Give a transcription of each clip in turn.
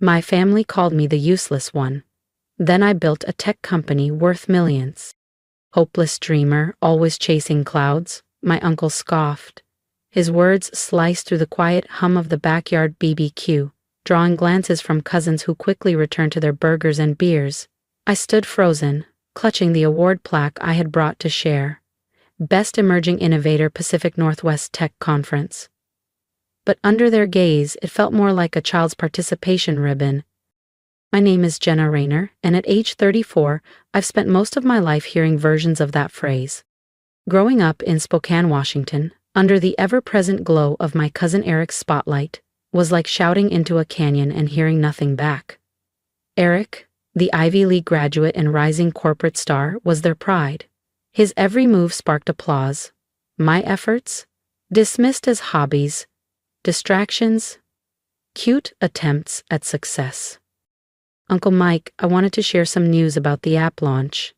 My family called me the useless one. Then I built a tech company worth millions. Hopeless dreamer, always chasing clouds, my uncle scoffed. His words sliced through the quiet hum of the backyard BBQ, drawing glances from cousins who quickly returned to their burgers and beers. I stood frozen, clutching the award plaque I had brought to share. Best Emerging Innovator Pacific Northwest Tech Conference. But under their gaze, it felt more like a child's participation ribbon. My name is Jenna Rayner, and at age 34, I've spent most of my life hearing versions of that phrase. Growing up in Spokane, Washington, under the ever-present glow of my cousin Eric's spotlight, was like shouting into a canyon and hearing nothing back. Eric, the Ivy League graduate and rising corporate star, was their pride. His every move sparked applause. My efforts? Dismissed as hobbies, distractions, cute attempts at success. Uncle Mike, I wanted to share some news about the app launch.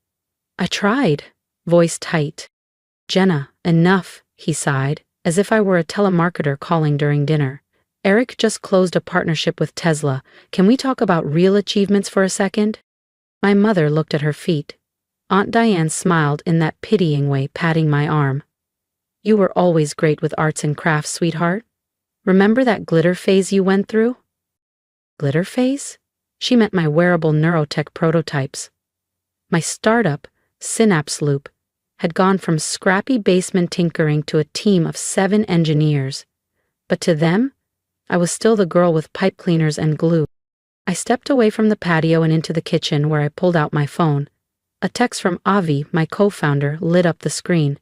I tried, voice tight. Jenna, enough, he sighed, as if I were a telemarketer calling during dinner. Eric just closed a partnership with Tesla. Can we talk about real achievements for a second? My mother looked at her feet. Aunt Diane smiled in that pitying way, patting my arm. You were always great with arts and crafts, sweetheart. Remember that glitter phase you went through? Glitter phase? She meant my wearable neurotech prototypes. My startup, Synapse Loop, had gone from scrappy basement tinkering to a team of 7 engineers. But to them, I was still the girl with pipe cleaners and glue. I stepped away from the patio and into the kitchen where I pulled out my phone. A text from Avi, my co-founder, lit up the screen.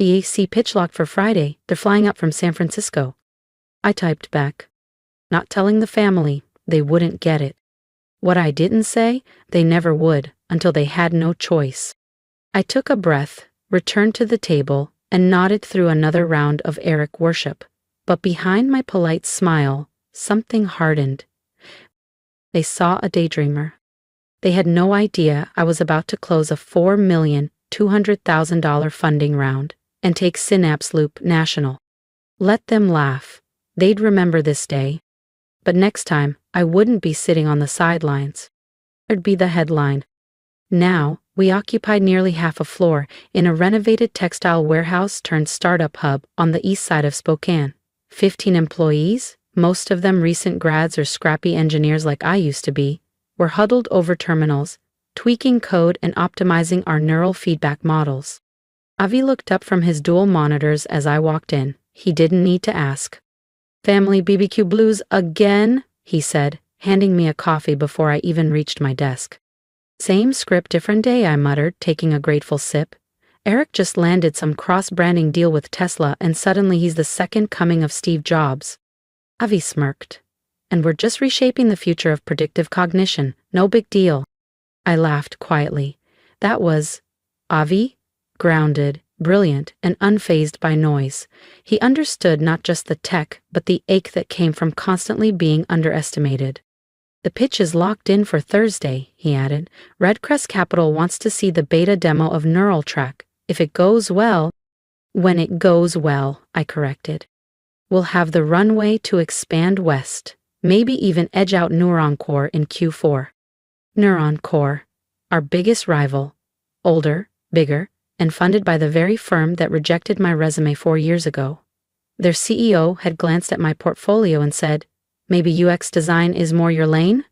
EAC pitch locked for Friday. They're flying up from San Francisco. I typed back. Not telling the family, they wouldn't get it. What I didn't say, they never would, until they had no choice. I took a breath, returned to the table, and nodded through another round of Eric worship. But behind my polite smile, something hardened. They saw a daydreamer. They had no idea I was about to close a $4,200,000 funding round and take Synapse Loop national. Let them laugh. They'd remember this day. But next time, I wouldn't be sitting on the sidelines. It'd be the headline. Now, we occupied nearly half a floor in a renovated textile warehouse turned startup hub on the east side of Spokane. 15 employees, most of them recent grads or scrappy engineers like I used to be, were huddled over terminals, tweaking code and optimizing our neural feedback models. Avi looked up from his dual monitors as I walked in. He didn't need to ask. Family BBQ blues again, he said, handing me a coffee before I even reached my desk. Same script, different day, I muttered, taking a grateful sip. Eric just landed some cross-branding deal with Tesla and suddenly he's the second coming of Steve Jobs. Avi smirked. And we're just reshaping the future of predictive cognition. No big deal. I laughed quietly. That was Avi, grounded, brilliant, and unfazed by noise. He understood not just the tech, but the ache that came from constantly being underestimated. The pitch is locked in for Thursday, he added. Redcrest Capital wants to see the beta demo of Neural Track. If it goes well, when it goes well, I corrected. We'll have the runway to expand west, maybe even edge out Neuron Core in Q4. Neuron Core, our biggest rival, older, bigger, and funded by the very firm that rejected my resume 4 years ago. Their CEO had glanced at my portfolio and said, maybe UX design is more your lane?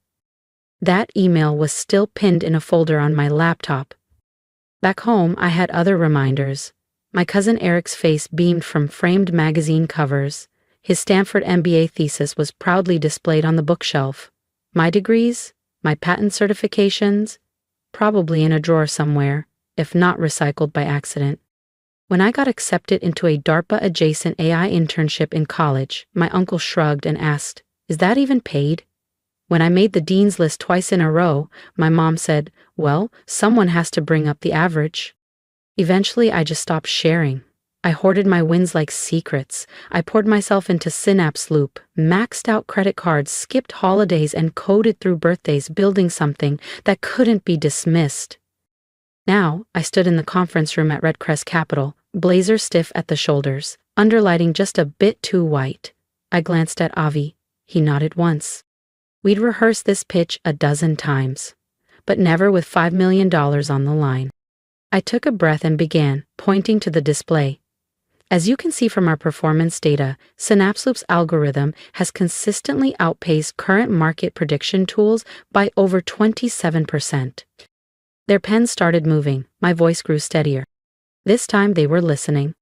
That email was still pinned in a folder on my laptop. Back home, I had other reminders. My cousin Eric's face beamed from framed magazine covers. His Stanford MBA thesis was proudly displayed on the bookshelf. My degrees, my patent certifications, probably in a drawer somewhere, if not recycled by accident. When I got accepted into a DARPA-adjacent AI internship in college, my uncle shrugged and asked, is that even paid? When I made the dean's list twice in a row, my mom said, well, someone has to bring up the average. Eventually, I just stopped sharing. I hoarded my wins like secrets. I poured myself into Synapse Loop, maxed out credit cards, skipped holidays, and coded through birthdays, building something that couldn't be dismissed. Now, I stood in the conference room at Redcrest Capital, blazer stiff at the shoulders, underlighting just a bit too white. I glanced at Avi. He nodded once. We'd rehearsed this pitch a dozen times, but never with $5 million on the line. I took a breath and began, pointing to the display. As you can see from our performance data, Synapse Loop's algorithm has consistently outpaced current market prediction tools by over 27%. Their pens started moving, my voice grew steadier. This time they were listening.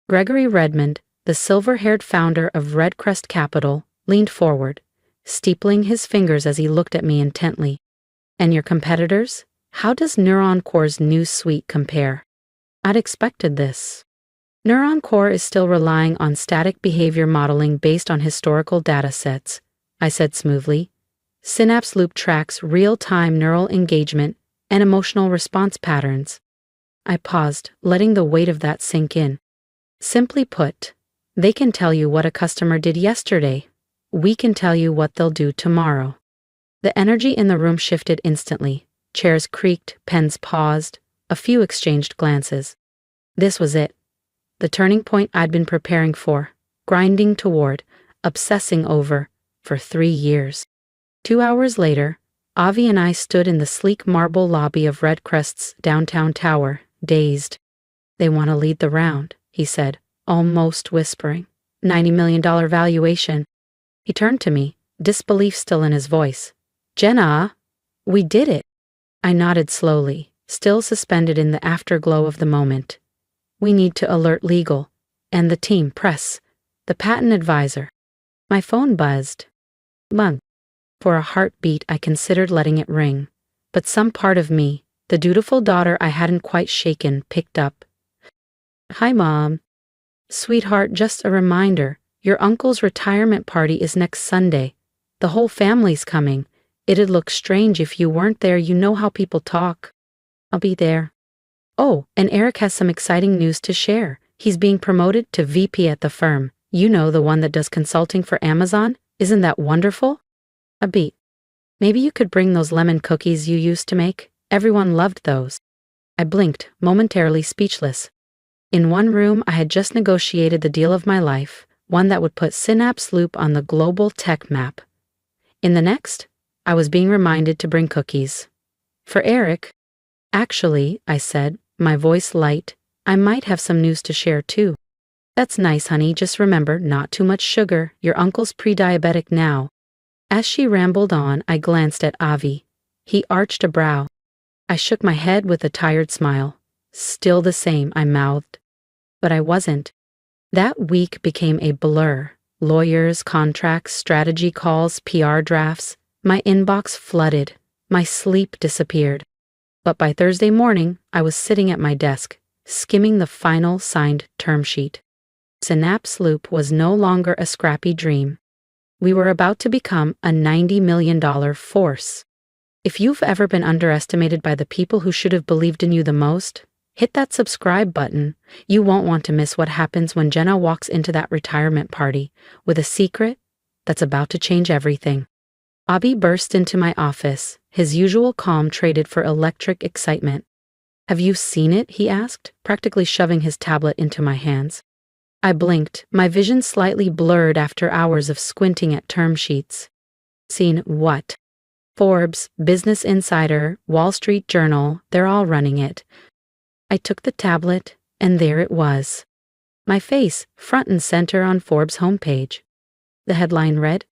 Gregory Redmond, the silver-haired founder of Redcrest Capital, leaned forward, steepling his fingers as he looked at me intently. And your competitors? How does Neuron Core's new suite compare? I'd expected this. Neuron Core is still relying on static behavior modeling based on historical datasets, I said smoothly. Synapse Loop tracks real-time neural engagement and emotional response patterns. I paused, letting the weight of that sink in. Simply put, they can tell you what a customer did yesterday. We can tell you what they'll do tomorrow. The energy in the room shifted instantly. Chairs creaked, pens paused, a few exchanged glances. This was it. The turning point I'd been preparing for, grinding toward, obsessing over, for 3 years. 2 hours later, Avi and I stood in the sleek marble lobby of Redcrest's downtown tower, dazed. They want to lead the round, he said, almost whispering. $90 million valuation. He turned to me, disbelief still in his voice. Jenna, we did it. I nodded slowly, still suspended in the afterglow of the moment. We need to alert legal, and the team, press, the patent advisor. My phone buzzed. Bung. For a heartbeat, I considered letting it ring, but some part of me, the dutiful daughter I hadn't quite shaken, picked up. Hi, Mom. Sweetheart, just a reminder, your uncle's retirement party is next Sunday. The whole family's coming. It'd look strange if you weren't there. You know how people talk. I'll be there. Oh, and Eric has some exciting news to share. He's being promoted to VP at the firm. You know, the one that does consulting for Amazon? Isn't that wonderful? A beat. Maybe you could bring those lemon cookies you used to make. Everyone loved those. I blinked, momentarily speechless. In one room, I had just negotiated the deal of my life, one that would put Synapse Loop on the global tech map. In the next, I was being reminded to bring cookies. For Eric. Actually, I said, my voice light, I might have some news to share too. That's nice, honey, just remember, not too much sugar, your uncle's pre-diabetic now. As she rambled on, I glanced at Avi. He arched a brow. I shook my head with a tired smile. Still the same, I mouthed. But I wasn't. That week became a blur. Lawyers, contracts, strategy calls, PR drafts. My inbox flooded. My sleep disappeared. But by Thursday morning, I was sitting at my desk, skimming the final signed term sheet. Synapse Loop was no longer a scrappy dream. We were about to become a $90 million force. If you've ever been underestimated by the people who should have believed in you the most, hit that subscribe button. You won't want to miss what happens when Jenna walks into that retirement party with a secret that's about to change everything. Avi burst into my office, his usual calm traded for electric excitement. Have you seen it? He asked, practically shoving his tablet into my hands. I blinked, my vision slightly blurred after hours of squinting at term sheets. Seen what? Forbes, Business Insider, Wall Street Journal, they're all running it. I took the tablet, and there it was. My face, front and center on Forbes' homepage. The headline read,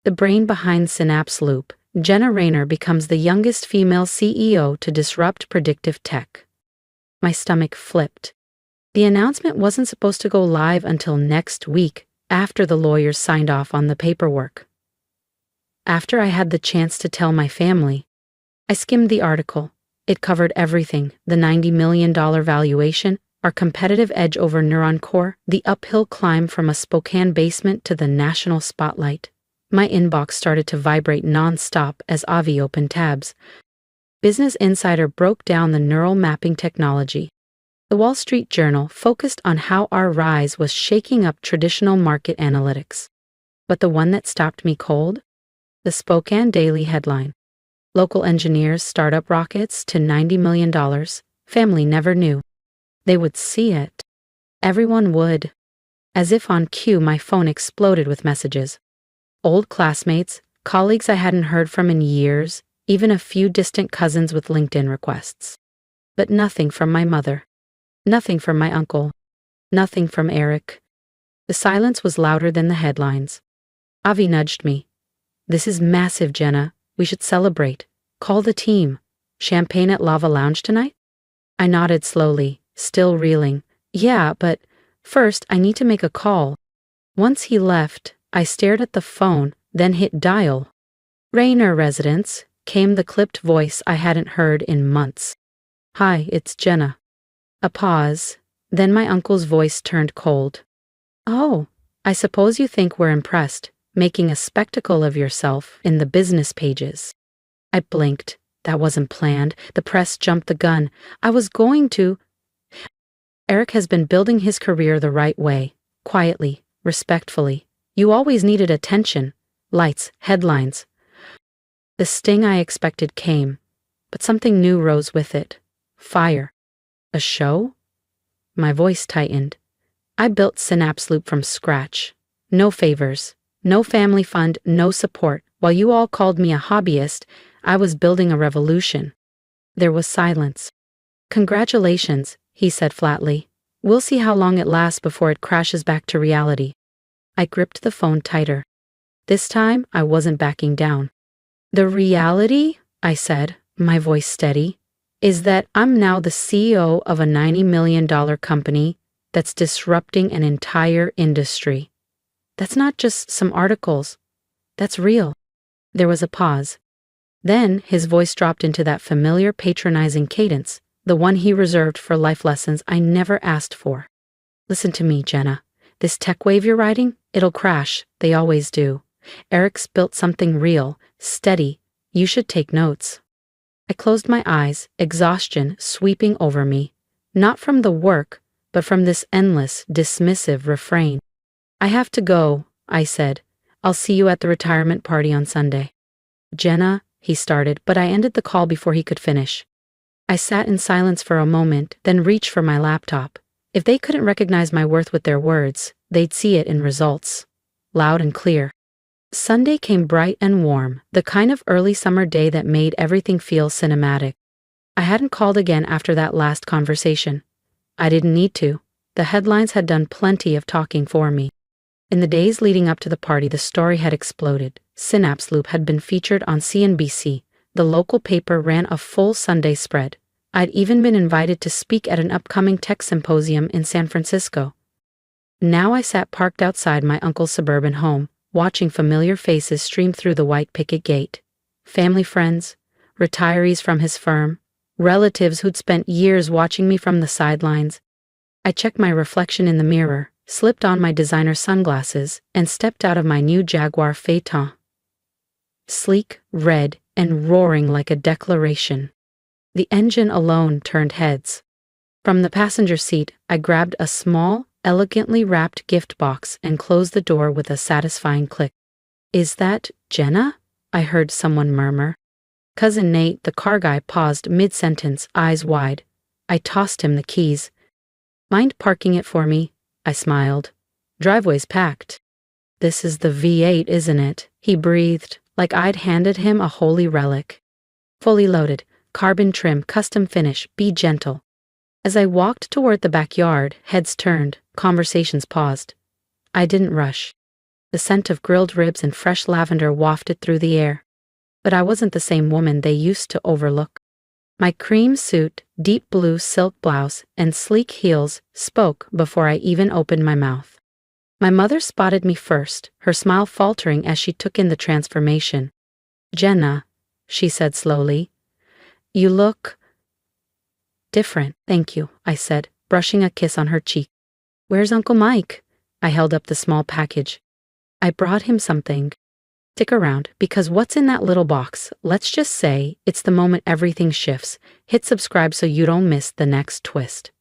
"The brain behind Synapse Loop, Jenna Rayner becomes the youngest female CEO to disrupt predictive tech." My stomach flipped. The announcement wasn't supposed to go live until next week, after the lawyers signed off on the paperwork. After I had the chance to tell my family, I skimmed the article. It covered everything: the $90 million valuation, our competitive edge over Neuron Core, the uphill climb from a Spokane basement to the national spotlight. My inbox started to vibrate non-stop as Avi opened tabs. Business Insider broke down the neural mapping technology. The Wall Street Journal focused on how our rise was shaking up traditional market analytics. But the one that stopped me cold? The Spokane Daily headline. Local engineers start up rockets to $90 million. Family never knew. They would see it. Everyone would. As if on cue, my phone exploded with messages. Old classmates, colleagues I hadn't heard from in years, even a few distant cousins with LinkedIn requests. But nothing from my mother. Nothing from my uncle. Nothing from Eric. The silence was louder than the headlines. Avi nudged me. "This is massive, Jenna. We should celebrate. Call the team. Champagne at Lava Lounge tonight?" I nodded slowly, still reeling. "Yeah, but first I need to make a call." Once he left, I stared at the phone, then hit dial. "Rainer Residence," came the clipped voice I hadn't heard in months. "Hi, it's Jenna." A pause, then my uncle's voice turned cold. "Oh, I suppose you think we're impressed, making a spectacle of yourself in the business pages." I blinked. That wasn't planned. The press jumped the gun. I was going to. "Eric has been building his career the right way, quietly, respectfully. You always needed attention. Lights, headlines." The sting I expected came, but something new rose with it. Fire. A show? My voice tightened. "I built Synapse Loop from scratch. No favors, no family fund, no support. While you all called me a hobbyist, I was building a revolution." There was silence. "Congratulations," he said flatly. "We'll see how long it lasts before it crashes back to reality." I gripped the phone tighter. This time, I wasn't backing down. "The reality," I said, my voice steady, "is that I'm now the CEO of a $90 million company that's disrupting an entire industry. That's not just some articles. That's real." There was a pause. Then his voice dropped into that familiar patronizing cadence, the one he reserved for life lessons I never asked for. "Listen to me, Jenna. This tech wave you're riding, it'll crash. They always do. Eric's built something real, steady. You should take notes." I closed my eyes, exhaustion sweeping over me, not from the work, but from this endless, dismissive refrain. "I have to go," I said. "I'll see you at the retirement party on Sunday." "Jenna," he started, but I ended the call before he could finish. I sat in silence for a moment, then reached for my laptop. If they couldn't recognize my worth with their words, they'd see it in results. Loud and clear. Sunday came bright and warm, the kind of early summer day that made everything feel cinematic. I hadn't called again after that last conversation. I didn't need to. The headlines had done plenty of talking for me. In the days leading up to the party, the story had exploded. Synapse Loop had been featured on CNBC. The local paper ran a full Sunday spread. I'd even been invited to speak at an upcoming tech symposium in San Francisco. Now I sat parked outside my uncle's suburban home, watching familiar faces stream through the white picket gate. Family friends, retirees from his firm, relatives who'd spent years watching me from the sidelines. I checked my reflection in the mirror, slipped on my designer sunglasses, and stepped out of my new Jaguar Phaeton. Sleek, red, and roaring like a declaration. The engine alone turned heads. From the passenger seat, I grabbed a small, elegantly wrapped gift box and closed the door with a satisfying click. "Is that Jenna?" I heard someone murmur. Cousin Nate, the car guy, paused mid-sentence, eyes wide. I tossed him the keys. "Mind parking it for me?" I smiled. "Driveway's packed." "This is the V8, isn't it?" he breathed, like I'd handed him a holy relic. "Fully loaded, carbon trim, custom finish, be gentle." As I walked toward the backyard, heads turned, conversations paused. I didn't rush. The scent of grilled ribs and fresh lavender wafted through the air. But I wasn't the same woman they used to overlook. My cream suit, deep blue silk blouse, and sleek heels spoke before I even opened my mouth. My mother spotted me first, her smile faltering as she took in the transformation. "Jenna," she said slowly, "you look different." "Thank you," I said, brushing a kiss on her cheek. "Where's Uncle Mike?" I held up the small package. "I brought him something. Stick around, because what's in that little box, let's just say, it's the moment everything shifts. Hit subscribe so you don't miss the next twist."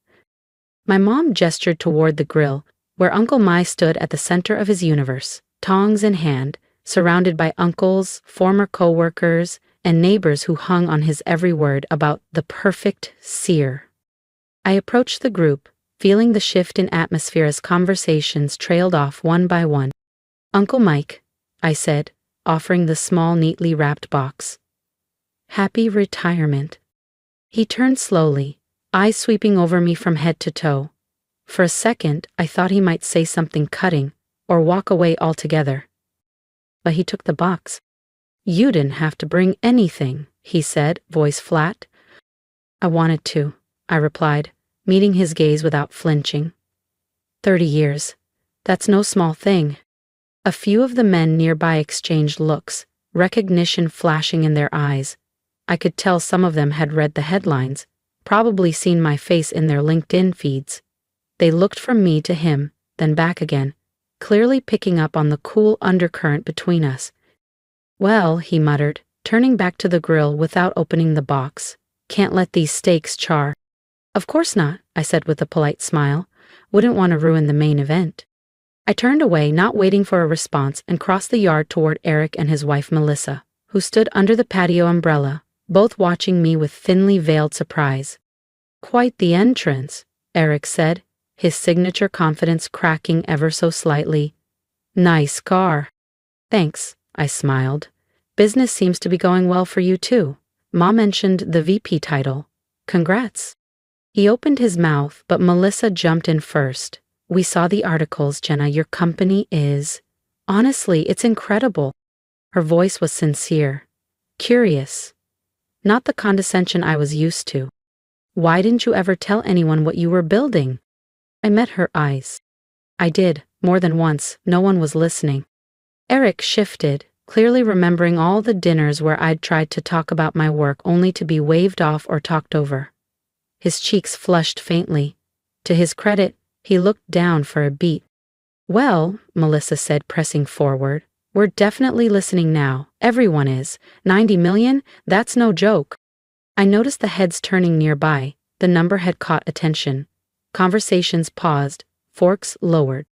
My mom gestured toward the grill, where Uncle Mai stood at the center of his universe, tongs in hand, surrounded by uncles, former co-workers, and neighbors who hung on his every word about the perfect sear. I approached the group, feeling the shift in atmosphere as conversations trailed off one by one. "Uncle Mike," I said, offering the small, neatly wrapped box. Happy retirement. He turned slowly, eyes sweeping over me from head to toe. For a second, I thought he might say something cutting, or walk away altogether. But he took the box. You didn't have to bring anything, he said, voice flat. I wanted to, I replied, meeting his gaze without flinching. 30 years. That's no small thing. A few of the men nearby exchanged looks, recognition flashing in their eyes. I could tell some of them had read the headlines, probably seen my face in their LinkedIn feeds. They looked from me to him, then back again, clearly picking up on the cool undercurrent between us. Well, he muttered, turning back to the grill without opening the box. Can't let these steaks char. Of course not, I said with a polite smile. Wouldn't want to ruin the main event. I turned away, not waiting for a response, and crossed the yard toward Eric and his wife Melissa, who stood under the patio umbrella, both watching me with thinly veiled surprise. Quite the entrance, Eric said, his signature confidence cracking ever so slightly. Nice car. Thanks, I smiled. Business seems to be going well for you too. Ma mentioned the VP title. Congrats. He opened his mouth, but Melissa jumped in first. We saw the articles, Jenna. Your company is... Honestly, it's incredible. Her voice was sincere. Curious. Not the condescension I was used to. Why didn't you ever tell anyone what you were building? I met her eyes. I did, more than once. No one was listening. Eric shifted, clearly remembering all the dinners where I'd tried to talk about my work only to be waved off or talked over. His cheeks flushed faintly. To his credit, he looked down for a beat. Well, Melissa said, pressing forward, we're definitely listening now. Everyone is. 90 million? That's no joke. I noticed the heads turning nearby. The number had caught attention. Conversations paused, forks lowered.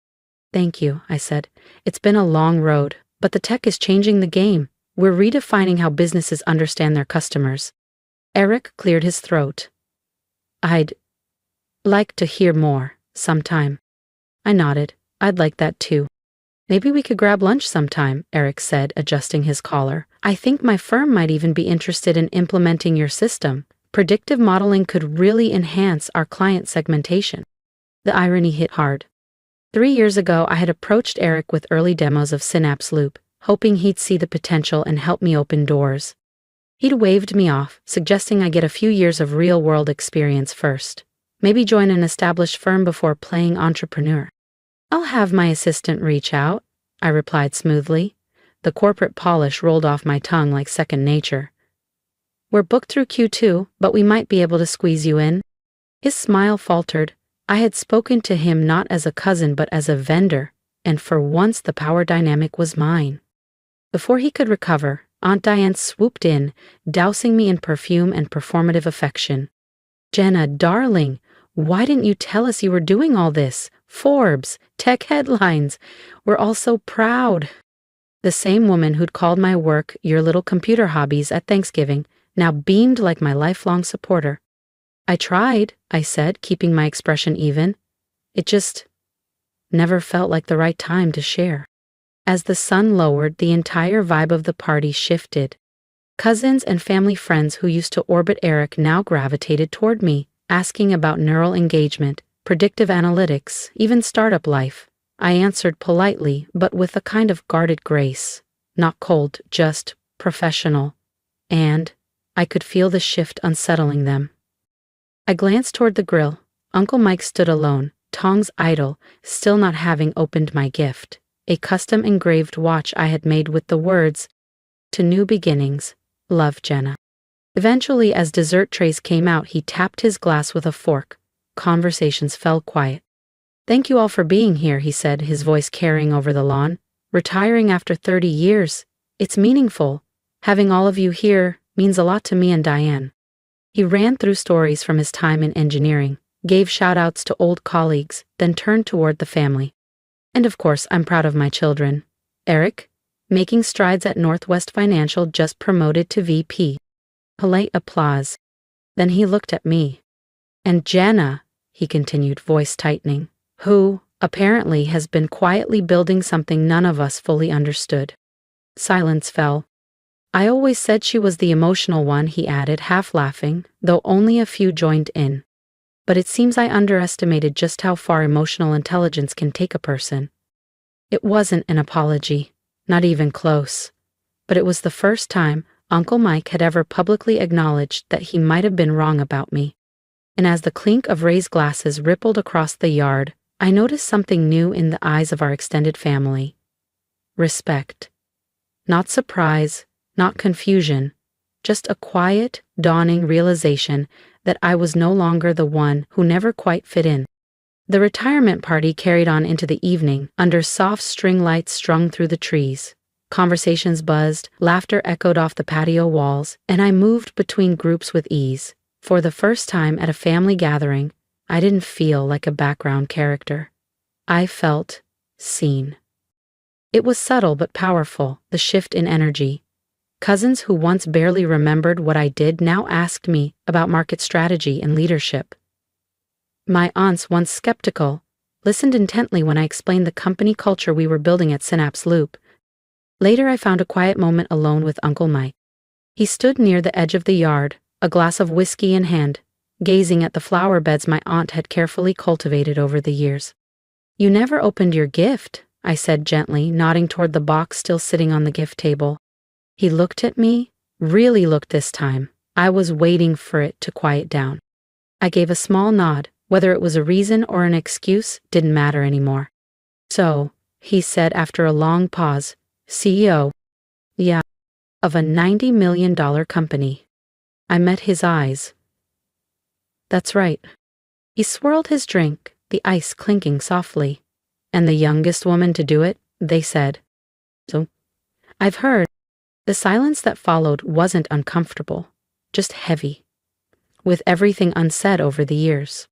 Thank you, I said. It's been a long road, but the tech is changing the game. We're redefining how businesses understand their customers. Eric cleared his throat. I'd like to hear more, sometime. I nodded. I'd like that too. Maybe we could grab lunch sometime, Eric said, adjusting his collar. I think my firm might even be interested in implementing your system. Predictive modeling could really enhance our client segmentation. The irony hit hard. 3 years ago, I had approached Eric with early demos of Synapse Loop, hoping he'd see the potential and help me open doors. He'd waved me off, suggesting I get a few years of real-world experience first. Maybe join an established firm before playing entrepreneur. I'll have my assistant reach out, I replied smoothly. The corporate polish rolled off my tongue like second nature. We're booked through Q2, but we might be able to squeeze you in. His smile faltered. I had spoken to him not as a cousin but as a vendor, and for once the power dynamic was mine. Before he could recover, Aunt Diane swooped in, dousing me in perfume and performative affection. Jenna, darling, why didn't you tell us you were doing all this? Forbes, tech headlines. We're all so proud. The same woman who'd called my work your little computer hobbies at Thanksgiving now beamed like my lifelong supporter. I tried, I said, keeping my expression even. It just never felt like the right time to share. As the sun lowered, the entire vibe of the party shifted. Cousins and family friends who used to orbit Eric now gravitated toward me, asking about neural engagement, predictive analytics, even startup life. I answered politely, but with a kind of guarded grace. Not cold, just professional. And I could feel the shift unsettling them. I glanced toward the grill. Uncle Mike stood alone, tongs idle, still not having opened my gift. A custom engraved watch I had made with the words, "To new beginnings, love, Jenna." Eventually, as dessert trays came out, he tapped his glass with a fork. Conversations fell quiet. Thank you all for being here, he said, his voice carrying over the lawn. Retiring after 30 years. It's meaningful. Having all of you here means a lot to me and Diane. He ran through stories from his time in engineering, gave shout-outs to old colleagues, then turned toward the family. And of course, I'm proud of my children. Eric, making strides at Northwest Financial, just promoted to VP. Polite applause. Then he looked at me. And Jenna, he continued, voice tightening, who, apparently, has been quietly building something none of us fully understood. Silence fell. I always said she was the emotional one, he added, half laughing, though only a few joined in. But it seems I underestimated just how far emotional intelligence can take a person. It wasn't an apology, not even close. But it was the first time Uncle Mike had ever publicly acknowledged that he might have been wrong about me. And as the clink of raised glasses rippled across the yard, I noticed something new in the eyes of our extended family. Respect. Not surprise, not confusion, just a quiet, dawning realization that I was no longer the one who never quite fit in. The retirement party carried on into the evening under soft string lights strung through the trees. Conversations buzzed, laughter echoed off the patio walls, and I moved between groups with ease. For the first time at a family gathering, I didn't feel like a background character. I felt seen. It was subtle but powerful, the shift in energy. Cousins who once barely remembered what I did now asked me about market strategy and leadership. My aunts, once skeptical, listened intently when I explained the company culture we were building at Synapse Loop. Later I found a quiet moment alone with Uncle Mike. He stood near the edge of the yard, a glass of whiskey in hand, gazing at the flower beds my aunt had carefully cultivated over the years. "You never opened your gift," I said gently, nodding toward the box still sitting on the gift table. He looked at me, really looked this time. I was waiting for it to quiet down. I gave a small nod. Whether it was a reason or an excuse didn't matter anymore. "So," he said after a long pause, "CEO, yeah, of a $90 million company." I met his eyes. "That's right." He swirled his drink, the ice clinking softly. "And the youngest woman to do it," they said. "So, I've heard." The silence that followed wasn't uncomfortable, just heavy, with everything unsaid over the years.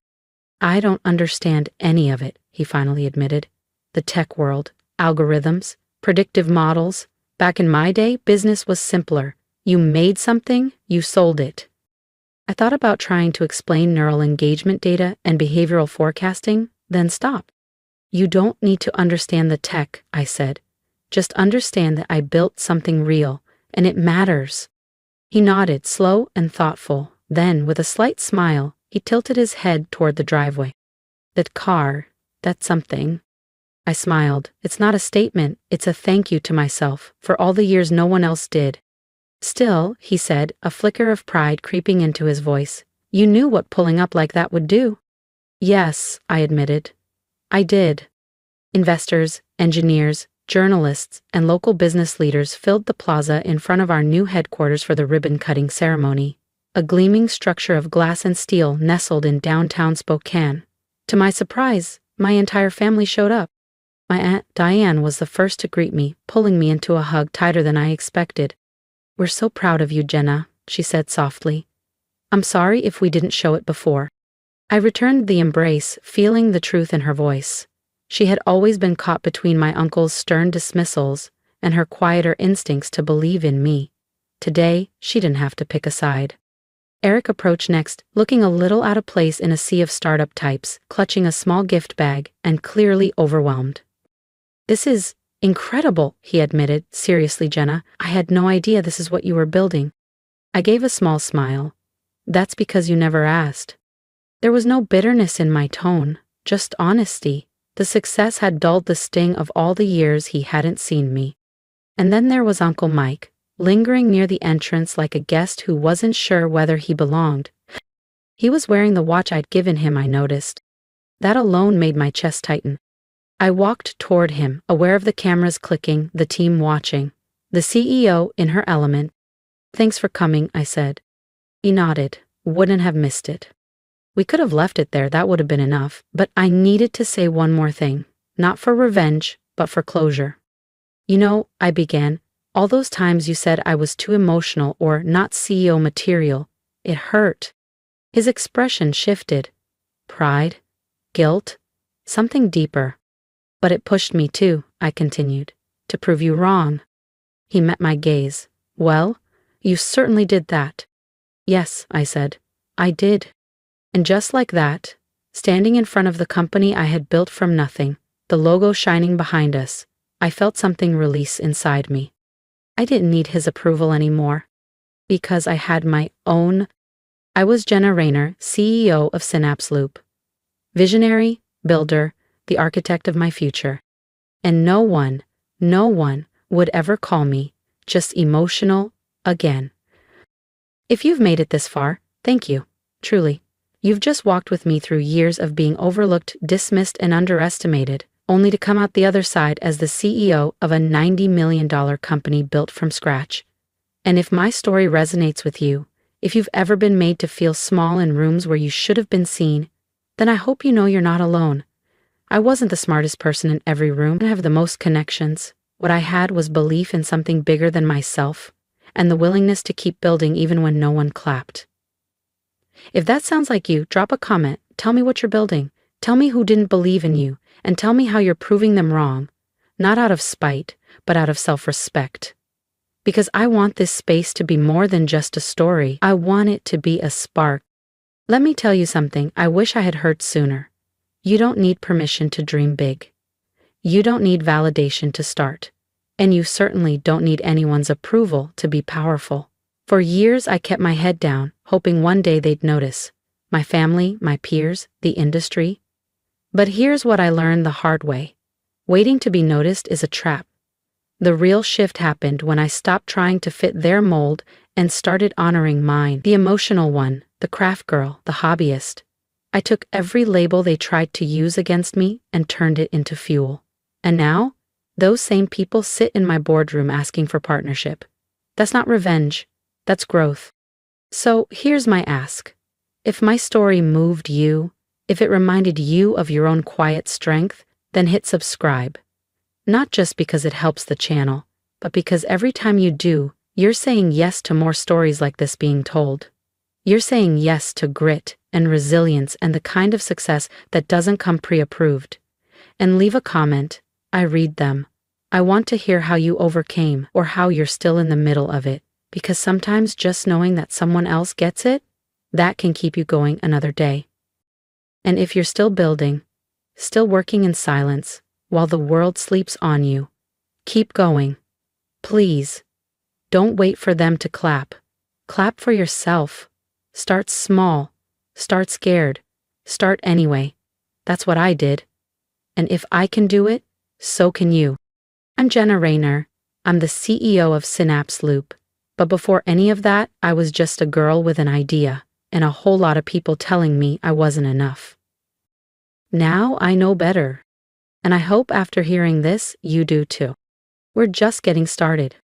"I don't understand any of it," he finally admitted. "The tech world, algorithms, predictive models. Back in my day, business was simpler. You made something, you sold it." I thought about trying to explain neural engagement data and behavioral forecasting, then stopped. "You don't need to understand the tech," I said. "Just understand that I built something real, and it matters." He nodded, slow and thoughtful. Then, with a slight smile, he tilted his head toward the driveway. "That car, that's something." I smiled. "It's not a statement, it's a thank you to myself for all the years no one else did." "Still," he said, a flicker of pride creeping into his voice, "you knew what pulling up like that would do." "Yes," I admitted. "I did." Investors, engineers, journalists, and local business leaders filled the plaza in front of our new headquarters for the ribbon-cutting ceremony, a gleaming structure of glass and steel nestled in downtown Spokane. To my surprise, my entire family showed up. My Aunt Diane was the first to greet me, pulling me into a hug tighter than I expected. "We're so proud of you, Jenna," she said softly. "I'm sorry if we didn't show it before." I returned the embrace, feeling the truth in her voice. She had always been caught between my uncle's stern dismissals and her quieter instincts to believe in me. Today, she didn't have to pick a side. Eric approached next, looking a little out of place in a sea of startup types, clutching a small gift bag and clearly overwhelmed. "This is incredible," he admitted. "Seriously, Jenna, I had no idea this is what you were building." I gave a small smile. "That's because you never asked." There was no bitterness in my tone, just honesty. The success had dulled the sting of all the years he hadn't seen me. And then there was Uncle Mike, lingering near the entrance like a guest who wasn't sure whether he belonged. He was wearing the watch I'd given him, I noticed. That alone made my chest tighten. I walked toward him, aware of the cameras clicking, the team watching. The CEO in her element. "Thanks for coming," I said. He nodded. "Wouldn't have missed it." We could have left it there, that would have been enough, but I needed to say one more thing, not for revenge, but for closure. "You know," I began, "all those times you said I was too emotional or not CEO material, it hurt." His expression shifted. Pride? Guilt? Something deeper. "But it pushed me too," I continued, "to prove you wrong." He met my gaze. "Well, you certainly did that." "Yes," I said, "I did." And just like that, standing in front of the company I had built from nothing, the logo shining behind us, I felt something release inside me. I didn't need his approval anymore. Because I had my own. I was Jenna Rayner, CEO of Synapse Loop. Visionary, builder, the architect of my future. And no one would ever call me just emotional again. If you've made it this far, thank you, truly. You've just walked with me through years of being overlooked, dismissed, and underestimated, only to come out the other side as the CEO of a $90 million company built from scratch. And if my story resonates with you, if you've ever been made to feel small in rooms where you should have been seen, then I hope you know you're not alone. I wasn't the smartest person in every room. I have the most connections. What I had was belief in something bigger than myself, and the willingness to keep building even when no one clapped. If that sounds like you, drop a comment, tell me what you're building, tell me who didn't believe in you, and tell me how you're proving them wrong, not out of spite, but out of self-respect. Because I want this space to be more than just a story. I want it to be a spark. Let me tell you something I wish I had heard sooner. You don't need permission to dream big. You don't need validation to start. And you certainly don't need anyone's approval to be powerful. For years I kept my head down, hoping one day they'd notice. My family, my peers, the industry. But here's what I learned the hard way. Waiting to be noticed is a trap. The real shift happened when I stopped trying to fit their mold and started honoring mine, the emotional one, the craft girl, the hobbyist. I took every label they tried to use against me and turned it into fuel. And now, those same people sit in my boardroom asking for partnership. That's not revenge, that's growth. So here's my ask. If my story moved you, if it reminded you of your own quiet strength, then hit subscribe. Not just because it helps the channel, but because every time you do, you're saying yes to more stories like this being told. You're saying yes to grit and resilience and the kind of success that doesn't come pre-approved. And leave a comment. I read them. I want to hear how you overcame or how you're still in the middle of it, because sometimes just knowing that someone else gets it, that can keep you going another day. And if you're still building, still working in silence, while the world sleeps on you, keep going. Please. Don't wait for them to clap. Clap for yourself. Start small. Start scared. Start anyway. That's what I did. And if I can do it, so can you. I'm Jenna Rayner. I'm the CEO of Synapse Loop. But before any of that, I was just a girl with an idea, and a whole lot of people telling me I wasn't enough. Now I know better. And I hope after hearing this, you do too. We're just getting started.